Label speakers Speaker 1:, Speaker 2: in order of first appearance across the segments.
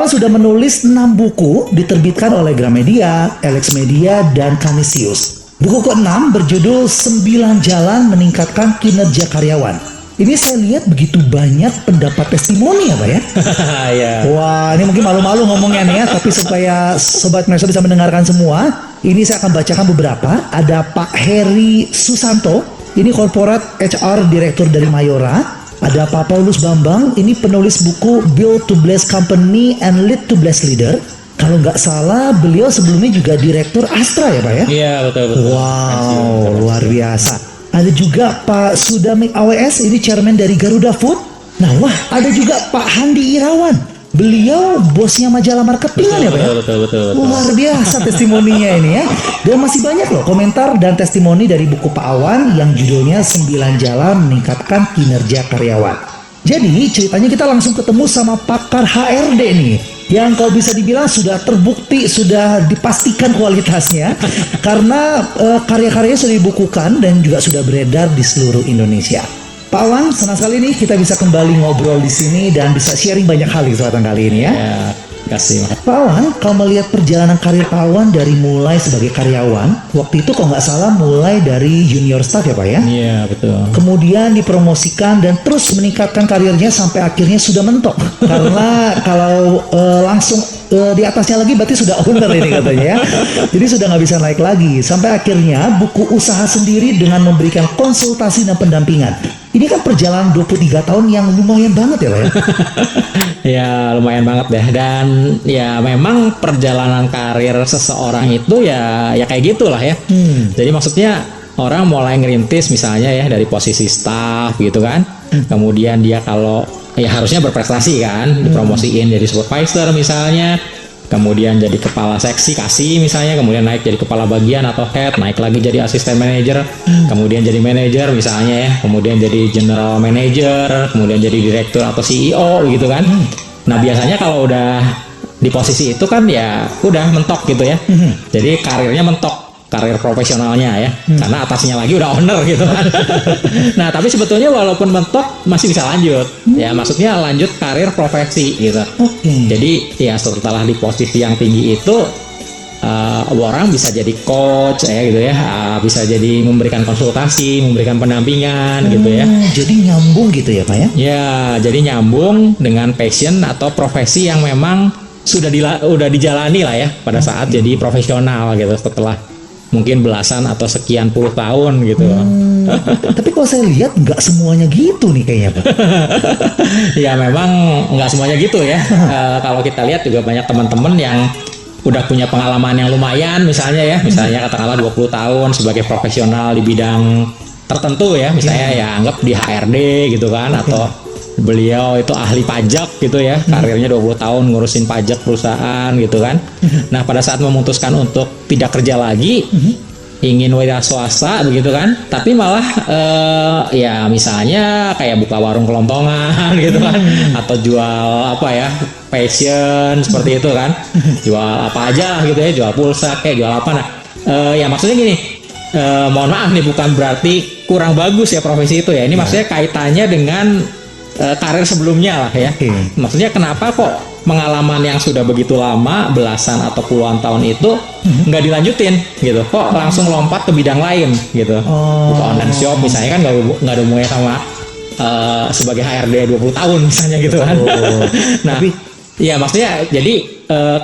Speaker 1: Awan sudah menulis 6 buku diterbitkan oleh Gramedia, Alex Media, dan Canisius. Buku ke-6 berjudul 9 Jalan Meningkatkan Kinerja Karyawan. Ini saya lihat begitu banyak pendapat testimoni ya Pak ya?
Speaker 2: Ya.
Speaker 1: Wah, ini mungkin malu-malu ngomongnya nih ya, tapi supaya Sobat Merso bisa mendengarkan semua, ini saya akan bacakan beberapa. Ada Pak Heri Susanto, ini Corporate HR Director dari Mayora. Ada Pak Paulus Bambang, ini penulis buku Build to Bless Company and Lead to Bless Leader. Kalau nggak salah, beliau sebelumnya juga Direktur Astra ya Pak ya?
Speaker 2: Iya, betul.
Speaker 1: Wow, luar biasa. Ada juga Pak Sudamik AWS, ini Chairman dari Garuda Food. Nah, wah, ada juga Pak Handi Irawan. Beliau bosnya majalah marketing ya Pak ya?
Speaker 2: Betul.
Speaker 1: Luar biasa testimoninya ini ya. Dan masih banyak loh komentar dan testimoni dari buku Pak Awan yang judulnya 9 Jalan Meningkatkan Kinerja Karyawan. Jadi ceritanya kita langsung ketemu sama pakar HRD nih, yang kalau bisa dibilang sudah terbukti, sudah dipastikan kualitasnya karena karya-karyanya sudah dibukukan dan juga sudah beredar di seluruh Indonesia. Pak Awan, senang sekali nih kita bisa kembali ngobrol di sini dan bisa sharing banyak hal di kesempatan kali ini ya.
Speaker 2: Ya, kasih.
Speaker 1: Pak Awan, kalau melihat perjalanan karir Pak Awan dari mulai sebagai karyawan, waktu itu kalau nggak salah mulai dari junior staff ya Pak ya?
Speaker 2: Iya, betul.
Speaker 1: Kemudian dipromosikan dan terus meningkatkan karirnya sampai akhirnya sudah mentok. Karena kalau langsung di atasnya lagi berarti sudah owner ini katanya ya. Jadi sudah nggak bisa naik lagi. Sampai akhirnya buku usaha sendiri dengan memberikan konsultasi dan pendampingan. Ini kan perjalanan 23 tahun yang lumayan banget ya Pak ya?
Speaker 2: Ya, lumayan banget deh. Dan ya memang perjalanan karir seseorang itu ya kayak gitulah ya. Jadi maksudnya orang mulai ngerintis misalnya ya dari posisi staff gitu kan. Kemudian dia kalau ya harusnya berprestasi kan, dipromosiin jadi supervisor misalnya. Kemudian jadi kepala seksi kasih misalnya, kemudian naik jadi kepala bagian atau head, naik lagi jadi asisten manajer, kemudian jadi manajer misalnya ya, kemudian jadi general manager, kemudian jadi direktur atau CEO gitu kan. Nah biasanya kalau udah di posisi itu kan ya udah mentok gitu ya. Jadi karirnya mentok, karir profesionalnya ya, karena atasnya lagi udah owner gitu kan. Nah tapi sebetulnya walaupun mentok masih bisa lanjut, ya maksudnya lanjut karir profesi gitu. Jadi ya setelah di posisi yang tinggi itu orang bisa jadi coach ya gitu ya, bisa jadi memberikan konsultasi, memberikan pendampingan gitu ya.
Speaker 1: Jadi nyambung gitu ya Pak ya?
Speaker 2: Ya jadi nyambung dengan passion atau profesi yang memang udah dijalani lah ya pada saat jadi profesional gitu, setelah mungkin belasan atau sekian puluh tahun gitu.
Speaker 1: Tapi kalau saya lihat nggak semuanya gitu nih kayaknya Pak.
Speaker 2: Ya memang nggak semuanya gitu ya. Kalau kita lihat juga banyak teman-teman yang udah punya pengalaman yang lumayan misalnya ya. Misalnya katakanlah 20 tahun sebagai profesional di bidang tertentu ya. Misalnya ya anggap di HRD gitu kan. Atau beliau itu ahli pajak gitu ya, karirnya 20 tahun ngurusin pajak perusahaan gitu kan. Nah pada saat memutuskan untuk tidak kerja lagi, ingin wira swasta begitu kan, tapi malah ya misalnya kayak buka warung kelompongan gitu kan, atau jual apa ya, passion seperti itu kan, jual apa aja gitu ya, jual pulsa kayak jual apa. Nah ya maksudnya gini, mohon maaf nih, bukan berarti kurang bagus ya profesi itu ya, ini maksudnya kaitannya dengan karir sebelumnya lah ya. Maksudnya kenapa kok pengalaman yang sudah begitu lama, belasan atau puluhan tahun itu nggak dilanjutin gitu, kok langsung lompat ke bidang lain gitu. Buka online shop misalnya kan nggak ada hubungannya sama sebagai HRD 20 tahun misalnya gitu kan. Nah ya maksudnya jadi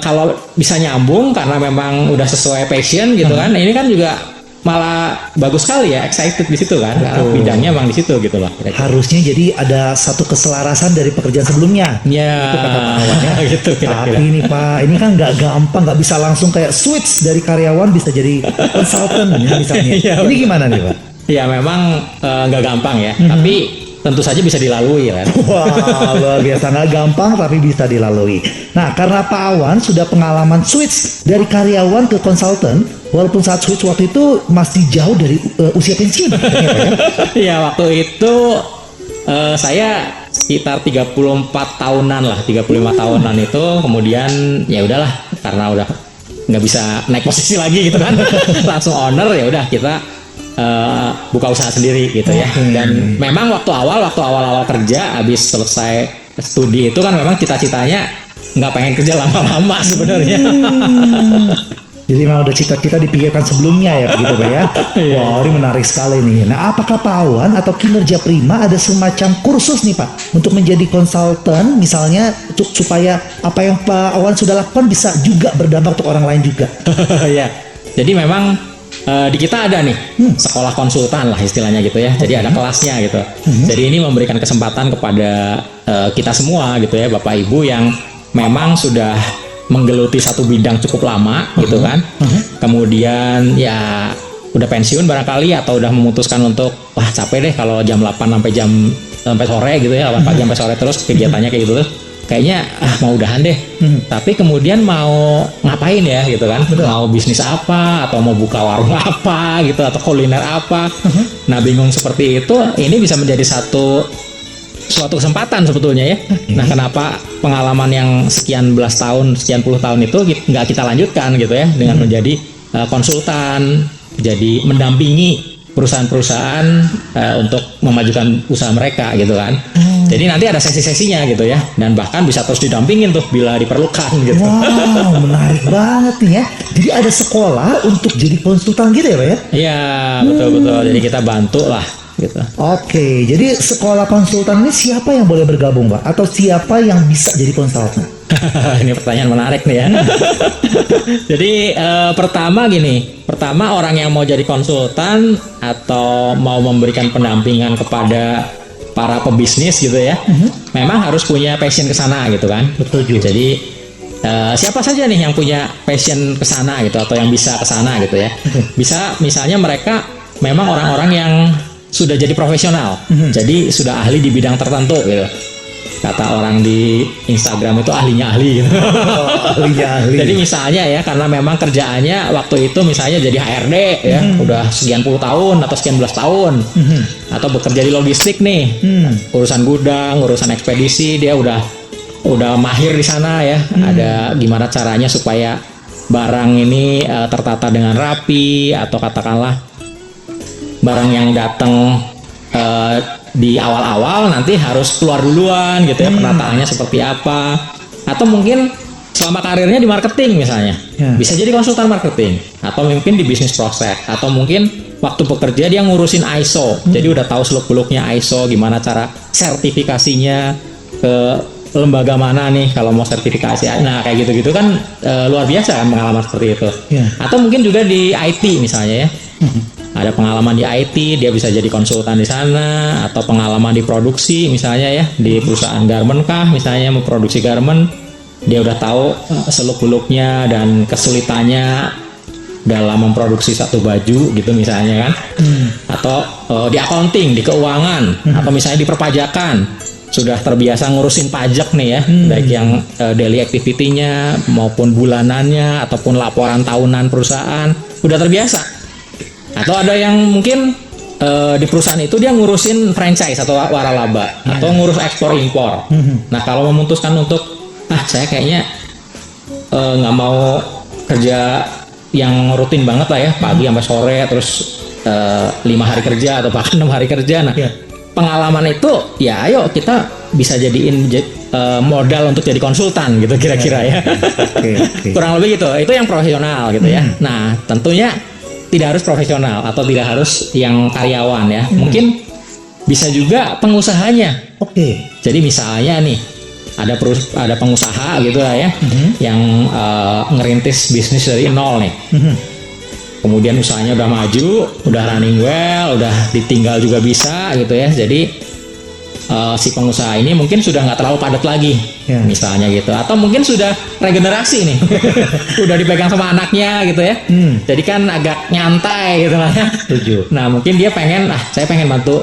Speaker 2: kalau bisa nyambung karena memang udah sesuai passion gitu kan, ini kan juga malah bagus sekali ya, excited di situ kan, karena bidangnya emang di situ gitu loh.
Speaker 1: Harusnya jadi ada satu keselarasan dari pekerjaan sebelumnya.
Speaker 2: Ya,
Speaker 1: itu kata Pak Awan ya.
Speaker 2: Gitu, kira-kira.
Speaker 1: Tapi ini Pak, ini kan nggak gampang, nggak bisa langsung kayak switch dari karyawan bisa jadi konsultan ya misalnya. Ini gimana nih Pak?
Speaker 2: Ya memang nggak gampang ya, tapi tentu saja bisa dilalui kan.
Speaker 1: Wah, luar biasa, nggak gampang tapi bisa dilalui. Nah, karena Pak Awan sudah pengalaman switch dari karyawan ke konsultan, walaupun saat switch waktu itu masih jauh dari usia pensiun.
Speaker 2: Ya, waktu itu saya sekitar 34 tahunan lah, 35 tahunan itu, kemudian ya udahlah, karena udah nggak bisa naik posisi lagi gitu kan, langsung owner, ya udah kita buka usaha sendiri gitu ya. Dan memang waktu awal kerja habis selesai studi itu kan memang cita-citanya nggak pengen kerja lama-lama sebenarnya.
Speaker 1: Jadi memang udah cita-cita dipikirkan sebelumnya ya begitu Pak ya. Wah, ini menarik sekali nih. Nah, apakah Pak Awan atau Kinerja Prima ada semacam kursus nih Pak untuk menjadi konsultan misalnya supaya apa yang Pak Awan sudah lakukan bisa juga berdampak untuk orang lain juga?
Speaker 2: Ya. Jadi memang di kita ada nih sekolah konsultan lah istilahnya gitu ya. Jadi ada kelasnya gitu. Jadi ini memberikan kesempatan kepada kita semua gitu ya, Bapak Ibu yang memang sudah menggeluti satu bidang cukup lama gitu kan. Kemudian ya udah pensiun barangkali atau udah memutuskan untuk wah capek deh kalau jam 8 sampai sore gitu ya, 8 pagi sampai sore terus kegiatannya kayak gitu. Kayaknya mau udahan deh. Tapi kemudian mau ngapain ya gitu kan? Mau bisnis apa atau mau buka warung apa gitu atau kuliner apa. Nah, bingung seperti itu ini bisa menjadi suatu kesempatan sebetulnya ya. Nah, kenapa pengalaman yang sekian belas tahun, sekian puluh tahun itu nggak kita lanjutkan gitu ya dengan menjadi konsultan, jadi mendampingi perusahaan-perusahaan untuk memajukan usaha mereka gitu kan. Jadi nanti ada sesi-sesinya gitu ya, dan bahkan bisa terus didampingin tuh bila diperlukan gitu.
Speaker 1: Wow, menarik banget nih ya. Jadi ada sekolah untuk jadi konsultan gitu ya Pak ya?
Speaker 2: Iya, betul-betul. Jadi kita bantu lah gitu.
Speaker 1: Oke, jadi sekolah konsultan ini siapa yang boleh bergabung Pak? Atau siapa yang bisa jadi konsultan?
Speaker 2: Ini pertanyaan menarik nih ya. Jadi pertama orang yang mau jadi konsultan atau mau memberikan pendampingan kepada para pebisnis gitu ya, memang harus punya passion ke sana gitu kan.
Speaker 1: Betul juga.
Speaker 2: Jadi siapa saja nih yang punya passion ke sana gitu atau yang bisa ke sana gitu ya. Bisa misalnya mereka memang orang-orang yang sudah jadi profesional, jadi sudah ahli di bidang tertentu gitu. Kata orang di Instagram itu ahlinya ahli gitu.
Speaker 1: Ahlinya ahli.
Speaker 2: Jadi misalnya ya, karena memang kerjaannya waktu itu misalnya jadi HRD ya, udah sekian puluh tahun atau sekian belas tahun, atau bekerja di logistik nih, urusan gudang, urusan ekspedisi, dia udah mahir di sana ya. Ada gimana caranya supaya barang ini tertata dengan rapi, atau katakanlah barang yang datang di awal-awal nanti harus keluar duluan gitu ya, penataannya seperti apa. Atau mungkin selama karirnya di marketing misalnya, bisa jadi konsultan marketing, atau mungkin di bisnis proses, atau mungkin waktu bekerja dia ngurusin ISO, jadi udah tahu seluk-beluknya ISO, gimana cara sertifikasinya, ke lembaga mana nih kalau mau sertifikasi. Nah kayak gitu-gitu kan luar biasa kan pengalaman seperti itu. Atau mungkin juga di IT misalnya ya, ada pengalaman di IT, dia bisa jadi konsultan di sana. Atau pengalaman di produksi misalnya ya, di perusahaan garment kah misalnya, memproduksi garment, dia udah tahu seluk-beluknya dan kesulitannya dalam memproduksi satu baju gitu misalnya kan. Atau di accounting, di keuangan, atau misalnya di perpajakan, sudah terbiasa ngurusin pajak nih ya, baik yang daily activity-nya maupun bulanannya ataupun laporan tahunan perusahaan, udah terbiasa. Atau ada yang mungkin di perusahaan itu dia ngurusin franchise atau waralaba, atau ngurus ekspor impor. Nah kalau memutuskan untuk saya kayaknya nggak mau kerja yang rutin banget lah ya, pagi sampai sore terus 5 hari kerja atau bahkan 6 hari kerja. Nah pengalaman itu ya ayo kita bisa jadiin modal untuk jadi konsultan gitu kira-kira ya. Kurang lebih gitu. Itu yang profesional gitu ya. Nah tentunya tidak harus profesional atau tidak harus yang karyawan ya. Mungkin bisa juga pengusahanya. Jadi misalnya nih ada pengusaha gitu lah ya, yang ngerintis bisnis dari nol nih. Kemudian usahanya udah maju, udah running well, udah ditinggal juga bisa gitu ya. Jadi si pengusaha ini mungkin sudah nggak terlalu padat lagi, misalnya gitu. Atau mungkin sudah regenerasi nih, udah dipegang sama anaknya gitu ya. Jadi kan agak nyantai gitu lah ya. Nah mungkin dia saya pengen bantu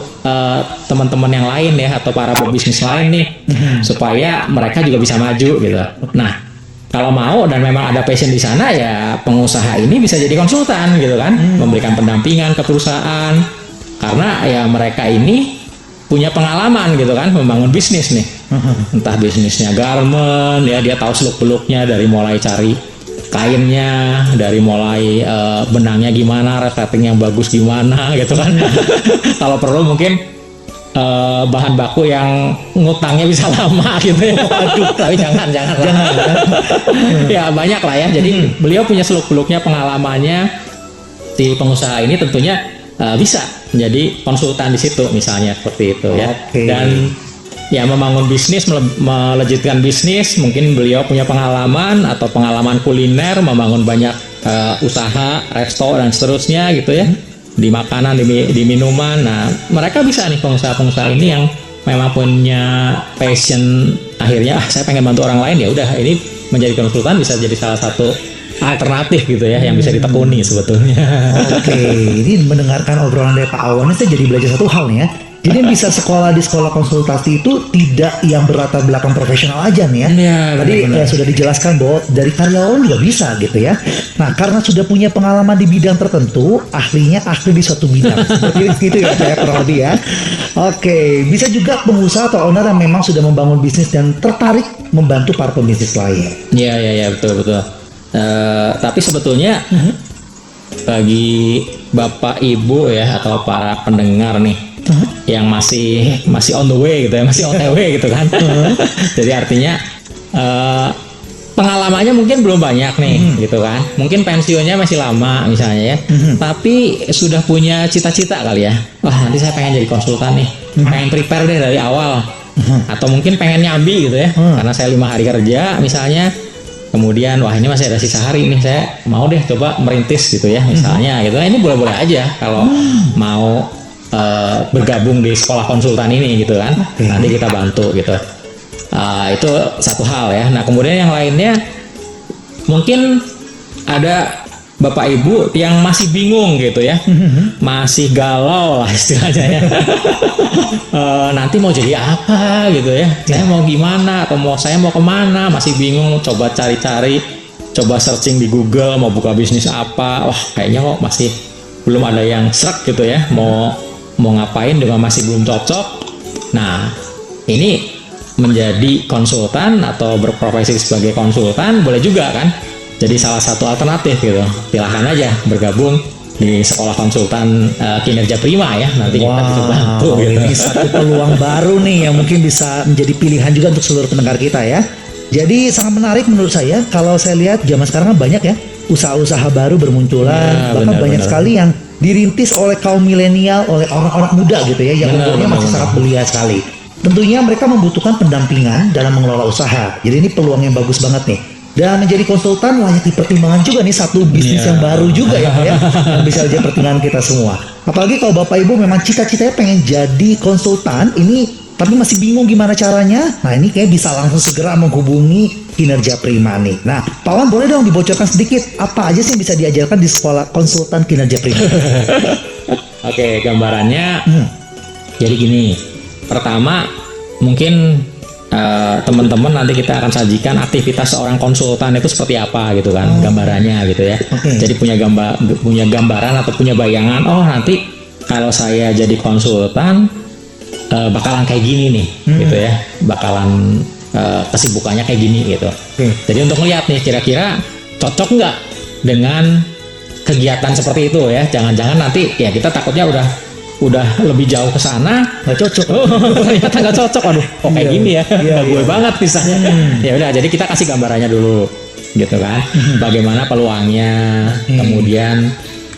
Speaker 2: teman-teman yang lain ya, atau para pebisnis lain nih, supaya mereka juga bisa maju gitu. Nah kalau mau dan memang ada passion di sana ya, pengusaha ini bisa jadi konsultan gitu kan, memberikan pendampingan ke perusahaan, karena ya mereka ini punya pengalaman gitu kan membangun bisnis nih. Entah bisnisnya garment ya, dia tahu seluk-beluknya dari mulai cari kainnya, dari mulai benangnya gimana, resleting yang bagus gimana gitu kan. Kalau perlu mungkin bahan baku yang ngutangnya bisa lama gitu ya. Waduh, tapi jangan lah. Ya banyak lah ya. Jadi beliau punya seluk-beluknya pengalamannya si pengusaha ini tentunya bisa menjadi konsultan di situ misalnya seperti itu ya. Dan ya membangun bisnis, melejitkan bisnis, mungkin beliau punya pengalaman atau pengalaman kuliner, membangun banyak usaha, resto dan seterusnya gitu ya. Di makanan, di minuman. Nah, mereka bisa nih pengusaha-pengusaha ini yang memang punya passion, akhirnya saya pengen bantu orang lain, ya udah ini menjadi konsultan bisa jadi salah satu alternatif gitu ya yang bisa ditekuni sebetulnya.
Speaker 1: Oke, ini mendengarkan obrolan dari Pak Awan saya jadi belajar satu hal nih ya. Jadi yang bisa sekolah di sekolah konsultasi itu tidak yang berlatar belakang profesional aja nih ya.
Speaker 2: Ya,
Speaker 1: tadi sudah dijelaskan bahwa dari karyawan juga bisa gitu ya. Nah, karena sudah punya pengalaman di bidang tertentu, ahlinya ahli di suatu bidang. Seperti itu ya saya kurang lebih ya. Oke, bisa juga pengusaha atau owner yang memang sudah membangun bisnis dan tertarik membantu para pebisnis lain.
Speaker 2: Iya betul. Tapi sebetulnya bagi Bapak Ibu ya atau para pendengar nih yang masih on the way gitu ya, masih OTW gitu kan. Jadi artinya pengalamannya mungkin belum banyak nih gitu kan. Mungkin pensiunnya masih lama misalnya ya. Tapi sudah punya cita-cita kali ya. Wah, nanti saya pengen jadi konsultan nih. Pengen prepare deh dari awal. Atau mungkin pengen nyambi gitu ya. Karena saya 5 hari kerja misalnya. Kemudian wah ini masih ada sisa hari nih, saya mau deh coba merintis gitu ya misalnya gitu. Nah, ini boleh-boleh aja kalau mau bergabung di sekolah konsultan ini gitu kan. Nanti kita bantu gitu. Itu satu hal ya. Nah kemudian yang lainnya mungkin ada Bapak Ibu yang masih bingung gitu ya, masih galau lah istilahnya ya. Nanti mau jadi apa gitu ya, saya mau gimana atau saya mau kemana, masih bingung, coba cari-cari, coba searching di Google mau buka bisnis apa, wah kayaknya kok masih belum ada yang srek gitu ya, mau ngapain juga masih belum cocok. Nah ini menjadi konsultan atau berprofesi sebagai konsultan boleh juga kan, jadi salah satu alternatif gitu. Silahkan aja bergabung di sekolah konsultan kinerja prima ya, nanti kita bisa bantu gitu.
Speaker 1: Ini satu peluang baru nih yang mungkin bisa menjadi pilihan juga untuk seluruh pendengar kita ya. Jadi sangat menarik menurut saya. Kalau saya lihat zaman sekarang banyak ya usaha-usaha baru bermunculan, bahkan banyak sekali yang dirintis oleh kaum milenial, oleh orang-orang muda gitu ya, yang umurnya masih sangat belia sekali. Tentunya mereka membutuhkan pendampingan dalam mengelola usaha. Jadi ini peluang yang bagus banget nih. Dan menjadi konsultan layak dipertimbangkan juga nih, satu bisnis yang baru juga ya, yang bisa jadi pertimbangan kita semua. Apalagi kalau Bapak Ibu memang cita-citanya pengen jadi konsultan ini, tapi masih bingung gimana caranya. Nah ini kayak bisa langsung segera menghubungi Kinerja Prima nih. Nah Pak Wan boleh dong dibocorkan sedikit apa aja sih yang bisa diajarkan di sekolah konsultan Kinerja Prima?
Speaker 2: Oke, gambarannya jadi gini. Pertama mungkin teman-teman nanti kita akan sajikan aktivitas seorang konsultan itu seperti apa gitu kan, gambarannya gitu ya. Jadi punya gambaran atau punya bayangan, oh nanti kalau saya jadi konsultan bakalan kayak gini nih gitu ya, bakalan kesibukannya kayak gini gitu. Jadi untuk melihat nih kira-kira cocok nggak dengan kegiatan seperti itu ya. Jangan-jangan nanti ya kita takutnya udah lebih jauh ke sana
Speaker 1: nggak cocok,
Speaker 2: ternyata nggak cocok, aduh kok kayak gini ya, nggak gue banget misalnya. Ya udah, jadi kita kasih gambarannya dulu gitu kan, bagaimana peluangnya. Kemudian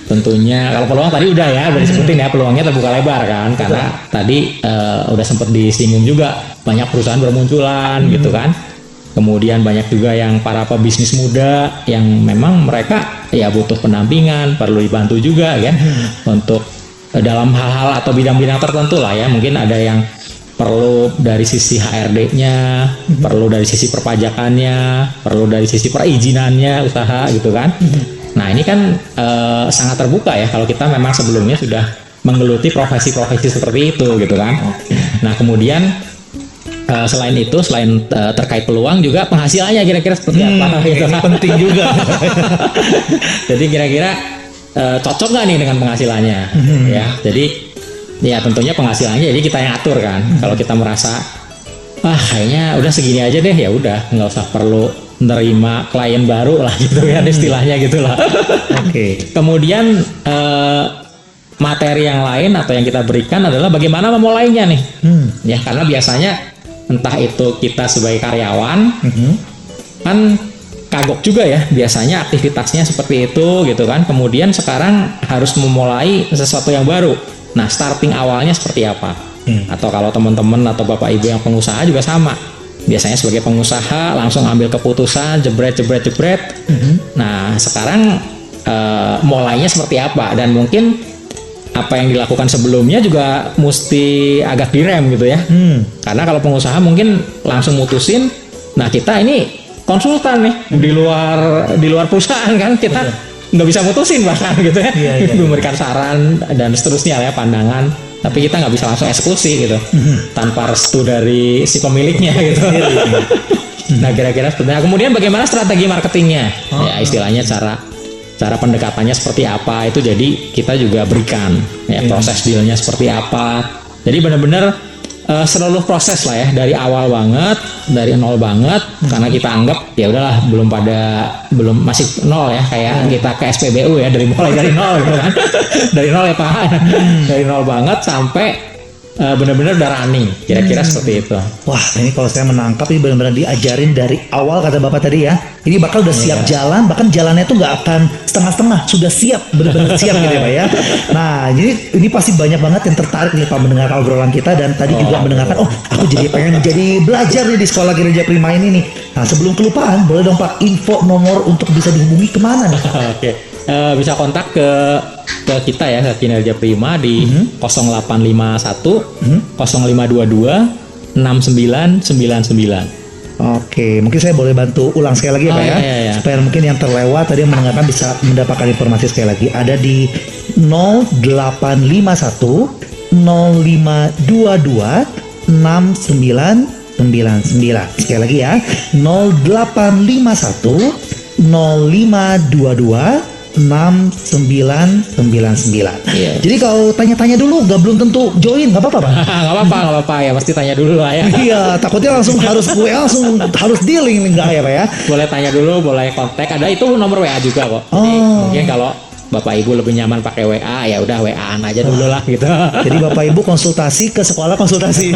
Speaker 2: tentunya kalau peluang tadi udah disebutin ya, peluangnya terbuka lebar kan, karena tadi udah sempat disinggung juga banyak perusahaan bermunculan gitu kan. Kemudian banyak juga yang para pebisnis muda yang memang mereka ya butuh pendampingan, perlu dibantu juga ya untuk dalam hal-hal atau bidang-bidang tertentu lah ya. Mungkin ada yang perlu dari sisi HRD-nya, perlu dari sisi perpajakannya, perlu dari sisi perizinannya usaha gitu kan. Nah ini kan sangat terbuka ya kalau kita memang sebelumnya sudah menggeluti profesi-profesi seperti itu gitu kan. Nah kemudian selain itu, selain terkait peluang juga penghasilannya kira-kira seperti apa gitu kan.
Speaker 1: Penting juga.
Speaker 2: Jadi kira-kira cocok nggak nih dengan penghasilannya ya. Jadi ya tentunya penghasilannya jadi kita yang atur kan. Kalau kita merasa kayaknya udah segini aja deh, ya udah nggak usah perlu nerima klien baru lah gitu kan istilahnya gitulah. Kemudian materi yang lain atau yang kita berikan adalah bagaimana memulainya nih. Ya, karena biasanya entah itu kita sebagai karyawan kan kagok juga ya, biasanya aktivitasnya seperti itu gitu kan. Kemudian sekarang harus memulai sesuatu yang baru. Nah, starting awalnya seperti apa? Atau kalau teman-teman atau bapak ibu yang pengusaha juga sama. Biasanya sebagai pengusaha langsung ambil keputusan jebret. Nah, sekarang mulainya seperti apa? Dan mungkin apa yang dilakukan sebelumnya juga mesti agak direm gitu ya. Karena kalau pengusaha mungkin langsung mutusin. Nah, kita ini konsultan nih di luar perusahaan kan, kita nggak bisa mutusin bahkan gitu ya. Memberikan saran dan seterusnya ya, pandangan. Tapi kita nggak bisa langsung eksekusi gitu tanpa restu dari si pemiliknya gitu. Nah, kira-kira seperti itu. Kemudian bagaimana strategi marketingnya? Ya, istilahnya cara pendekatannya seperti apa itu, jadi kita juga berikan ya, proses dealnya seperti apa. Jadi benar-benar seluruh proses lah ya, dari awal banget, dari nol banget, karena kita anggap ya udahlah belum masih nol ya, kayak kita ke SPBU ya, mulai dari nol gitu kan. Dari nol ya Pak. Dari nol banget sampai benar-benar udah running, kira-kira seperti itu.
Speaker 1: Wah, ini kalau saya menangkap ini benar-benar diajarin dari awal, kata Bapak tadi ya. Ini bakal udah siap jalan, bahkan jalannya tuh nggak akan setengah-setengah, sudah siap, benar-benar siap gitu ya Pak ya. Nah, jadi ini pasti banyak banget yang tertarik nih Pak mendengar obrolan kita, dan tadi juga mendengarkan, aku jadi pengen jadi belajar nih di sekolah Kinerja Prima ini nih. Nah, sebelum kelupaan, boleh dong Pak info nomor untuk bisa dihubungi kemana nih?
Speaker 2: Oke. Bisa kontak ke kita ya, ke Kinerja Prima di 0851 0522 6999.
Speaker 1: Oke, mungkin saya boleh bantu ulang sekali lagi ya Pak ya, supaya mungkin yang terlewat tadi yang mendengarkan bisa mendapatkan informasi sekali lagi. Ada di 0851 0522 6999. Sekali lagi ya, 0851 0522 6999. Jadi kalau tanya-tanya dulu, belum tentu join, nggak apa-apa Pak?
Speaker 2: Nggak apa-apa ya, pasti tanya dulu lah ya.
Speaker 1: Iya, takutnya langsung harus dealing enggak ya Pak ya?
Speaker 2: Boleh tanya dulu, boleh kontak, ada itu nomor WA juga kok. Jadi mungkin kalau Bapak Ibu lebih nyaman pakai WA, ya udah WA-an aja dulu lah gitu.
Speaker 1: Jadi Bapak Ibu konsultasi ke sekolah konsultasi.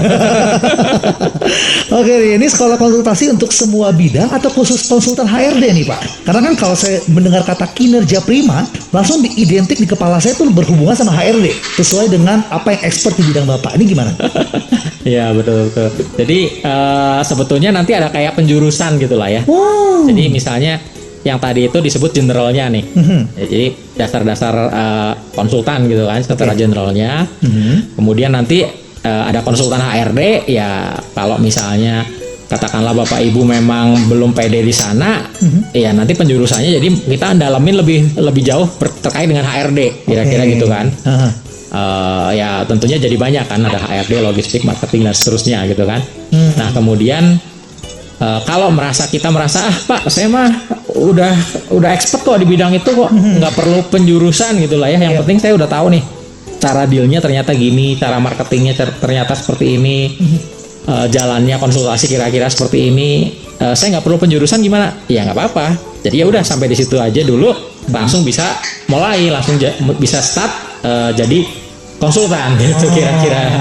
Speaker 1: Oke, ini sekolah konsultasi untuk semua bidang atau khusus konsultan HRD nih Pak? Karena kan kalau saya mendengar kata Kinerja Prima, langsung diidentik di kepala saya tuh berhubungan sama HRD, sesuai dengan apa yang expert di bidang Bapak. Ini gimana?
Speaker 2: Ya betul. Jadi sebetulnya nanti ada kayak penjurusan gitulah ya. Jadi misalnya yang tadi itu disebut generalnya nih. Ya, jadi dasar-dasar konsultan gitu kan, secara generalnya. Kemudian nanti ada konsultan HRD ya, kalau misalnya katakanlah Bapak Ibu memang belum pede di sana, ya nanti penjurusannya jadi kita dalamin lebih jauh terkait dengan HRD, kira-kira gitu kan. Ya tentunya jadi banyak kan, ada HRD, logistik, marketing dan seterusnya gitu kan. Nah kemudian kalau kita merasa Pak saya mah udah expert kok di bidang itu kok, nggak perlu penjurusan gitulah ya, yang penting saya udah tahu nih cara dealnya ternyata gini, cara marketingnya ternyata seperti ini, jalannya konsultasi kira-kira seperti ini, saya nggak perlu penjurusan gimana? Ya nggak apa-apa, jadi ya udah sampai di situ aja dulu, langsung bisa mulai, langsung bisa start jadi konsultan gitu kira-kira.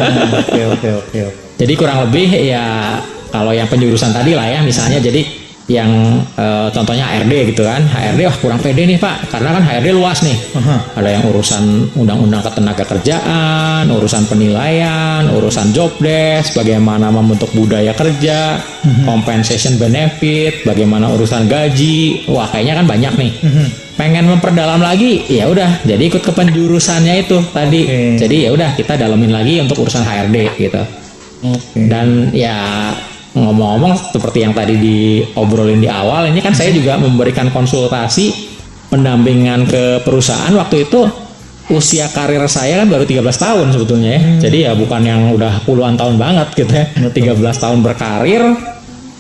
Speaker 1: Oke.
Speaker 2: Jadi kurang lebih ya, kalau yang penjurusan tadi lah ya, misalnya jadi yang contohnya HRD gitu kan, HRD wah kurang pede nih Pak, karena kan HRD luas nih. Ada yang urusan undang-undang ketenaga kerjaan, urusan penilaian, urusan job desk, bagaimana membentuk budaya kerja, compensation benefit, bagaimana urusan gaji, wah kayaknya kan banyak nih. Pengen memperdalam lagi, ya udah jadi ikut ke penjurusannya itu tadi. Jadi ya udah kita dalamin lagi untuk urusan HRD gitu. Dan ya ngomong-ngomong seperti yang tadi diobrolin di awal, ini kan saya juga memberikan konsultasi pendampingan ke perusahaan. Waktu itu usia karir saya kan baru 13 tahun sebetulnya ya. Jadi ya bukan yang udah puluhan tahun banget gitu ya. 13 tahun berkarir,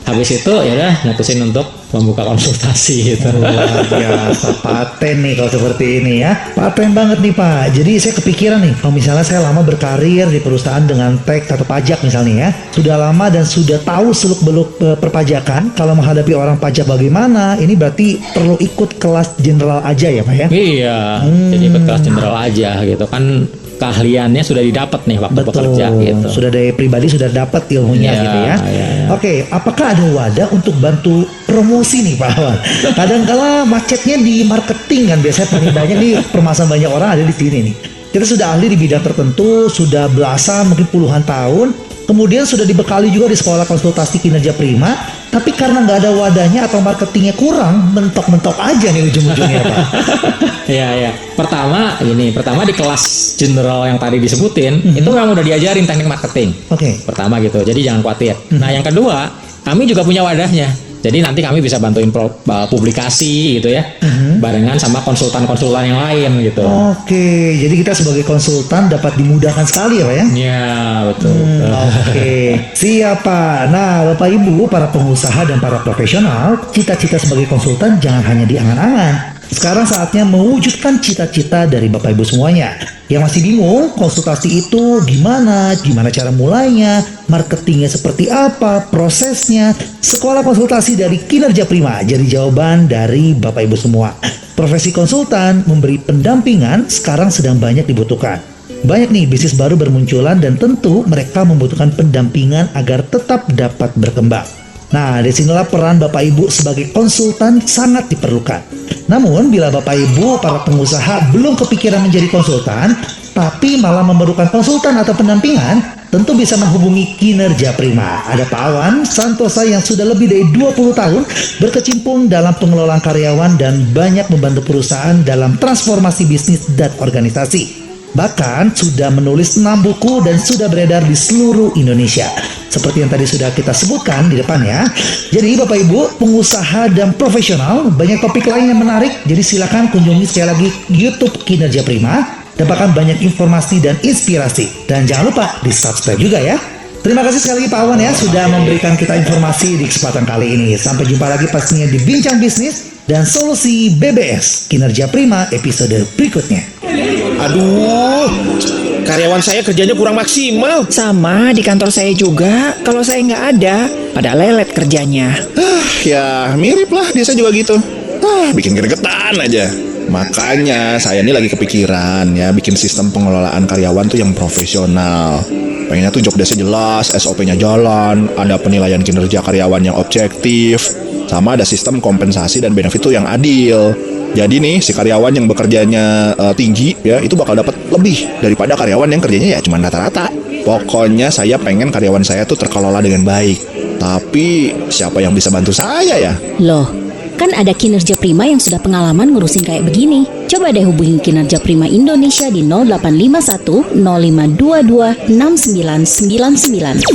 Speaker 2: Habis itu ya udah mutusin untuk membuka konsultasi gitu.
Speaker 1: Luar biasa, paten nih kalau seperti ini ya. Paten banget nih Pak. Jadi saya kepikiran nih, kalau misalnya saya lama berkarir di perusahaan dengan tax atau pajak misalnya ya, sudah lama dan sudah tahu seluk-beluk perpajakan, kalau menghadapi orang pajak bagaimana, ini berarti perlu ikut kelas general aja ya Pak ya?
Speaker 2: Iya, jadi ikut kelas general aja gitu kan, keahliannya sudah didapat nih waktu bekerja gitu.
Speaker 1: Sudah dari pribadi sudah dapat ilmunya
Speaker 2: Iya,
Speaker 1: gitu ya.
Speaker 2: iya.
Speaker 1: Oke, apakah ada wadah untuk bantu promosi nih Pak Awan? Kadang-kala macetnya di marketing kan, biasanya paling banyak nih permasalahan banyak orang ada di sini nih. Kita sudah ahli di bidang tertentu, sudah belasan mungkin puluhan tahun, kemudian sudah dibekali juga di sekolah konsultasi kinerja prima, tapi karena nggak ada wadahnya atau marketingnya kurang, mentok-mentok aja nih ujung-ujungnya Pak.
Speaker 2: Iya. Pertama di kelas general yang tadi disebutin, itu memang udah diajarin teknik marketing.
Speaker 1: Oke.
Speaker 2: Pertama gitu, jadi jangan khawatir. Nah yang kedua, kami juga punya wadahnya. Jadi nanti kami bisa bantuin publikasi gitu ya, barengan sama konsultan-konsultan yang lain gitu.
Speaker 1: Oke, jadi kita sebagai konsultan dapat dimudahkan sekali ya Pak ya?
Speaker 2: Iya, betul.
Speaker 1: Oke, siap Pak. Nah, Bapak Ibu, para pengusaha dan para profesional, cita-cita sebagai konsultan jangan hanya di angan-angan. Sekarang saatnya mewujudkan cita-cita dari Bapak Ibu semuanya. Yang masih bingung, konsultasi itu gimana cara mulainya, marketingnya seperti apa, prosesnya. Sekolah konsultasi dari Kinerja Prima jadi jawaban dari Bapak Ibu semua. Profesi konsultan memberi pendampingan sekarang sedang banyak dibutuhkan. Banyak nih bisnis baru bermunculan dan tentu mereka membutuhkan pendampingan agar tetap dapat berkembang. Nah, disinilah peran Bapak Ibu sebagai konsultan sangat diperlukan. Namun, bila Bapak Ibu para pengusaha belum kepikiran menjadi konsultan, tapi malah memerlukan konsultan atau pendampingan, tentu bisa menghubungi Kinerja Prima. Ada Pak Awan Santosa yang sudah lebih dari 20 tahun berkecimpung dalam pengelolaan karyawan dan banyak membantu perusahaan dalam transformasi bisnis dan organisasi. Bahkan sudah menulis 6 buku dan sudah beredar di seluruh Indonesia. Seperti yang tadi sudah kita sebutkan di depan ya. Jadi Bapak Ibu, pengusaha dan profesional, banyak topik lain yang menarik. Jadi silakan kunjungi sekali lagi YouTube Kinerja Prima. Dapatkan banyak informasi dan inspirasi. Dan jangan lupa di subscribe juga ya. Terima kasih sekali lagi Pak Awan ya sudah memberikan kita informasi di kesempatan kali ini. Sampai jumpa lagi pastinya di Bincang Bisnis dan Solusi BBS Kinerja Prima episode berikutnya.
Speaker 3: Aduh, karyawan saya kerjanya kurang maksimal.
Speaker 4: Sama di kantor saya juga. Kalau saya nggak ada, pada lelet kerjanya.
Speaker 3: Ya mirip lah, dia saya juga gitu. Bikin gregetan aja. Makanya saya ini lagi kepikiran ya bikin sistem pengelolaan karyawan tuh yang profesional. Pengennya tuh job desk-nya jelas, SOP-nya jalan, ada penilaian kinerja karyawan yang objektif, sama ada sistem kompensasi dan benefit tuh yang adil. Jadi nih si karyawan yang bekerjanya tinggi ya itu bakal dapat lebih daripada karyawan yang kerjanya ya cuma rata-rata. Pokoknya saya pengen karyawan saya tuh terkelola dengan baik. Tapi siapa yang bisa bantu saya ya?
Speaker 5: Loh, kan ada Kinerja Prima yang sudah pengalaman ngurusin kayak begini. Coba deh hubungin Kinerja Prima Indonesia di 0851 0522 6999.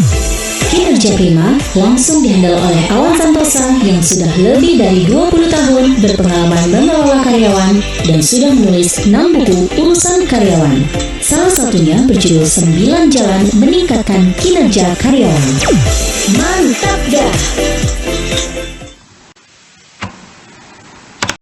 Speaker 5: Kinerja Prima langsung dihandle oleh Awan Santosa yang sudah lebih dari 20 tahun berpengalaman mengelola karyawan dan sudah menulis 6 buku urusan karyawan. Salah satunya berjudul 9 Jalan Meningkatkan Kinerja Karyawan. Mantap dah!